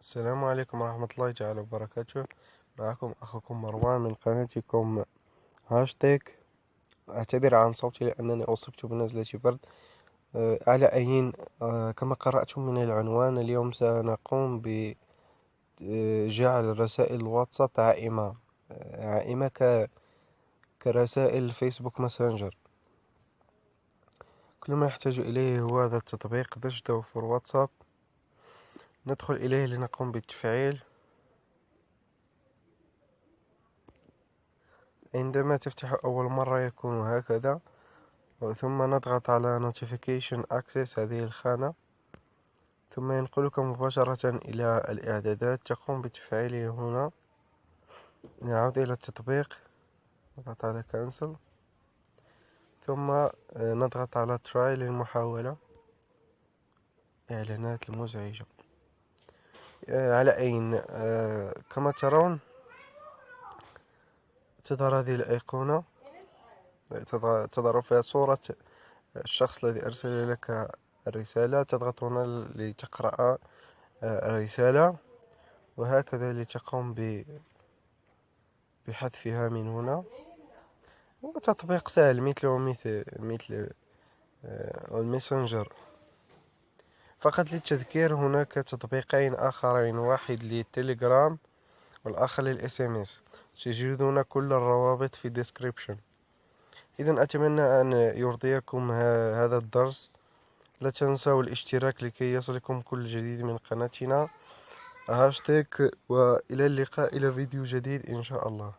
السلام عليكم ورحمة الله تعالى وبركاته. معكم أخوكم مروان من قناتكم هاشتاج. أعتذر عن صوتي لأنني أصبت بنزلة برد. على أين كما قرأتم من العنوان، اليوم سنقوم بجعل رسائل الواتساب عائمة كرسائل فيسبوك ماسنجر. كل ما يحتاج إليه هو هذا التطبيق تجده في الواتساب. ندخل إليه لنقوم بالتفعيل. عندما تفتح أول مرة يكون هكذا، ثم نضغط على Notification Access، هذه الخانة، ثم ينقلك مباشرة إلى الإعدادات. تقوم بتفعيله هنا. نعود إلى التطبيق، نضغط على Cancel، ثم نضغط على Try للمحاولة. إعلانات المزعجة. على أين كما ترون تظهر هذه الأيقونة، تظهر فيها صورة الشخص الذي أرسل لك الرسالة. تضغط هنا لتقرأ الرسالة، وهكذا لتقوم بحذفها من هنا. هو تطبيق سهل مثل الماسنجر. فقط للتذكير، هناك تطبيقين آخرين، واحد للتليجرام والآخر للإس إم إس. تجدون كل الروابط في description. إذا أتمنى أن يرضيكم هذا الدرس. لا تنسوا الاشتراك لكي يصلكم كل جديد من قناتنا هاشتاج. وإلى اللقاء إلى فيديو جديد إن شاء الله.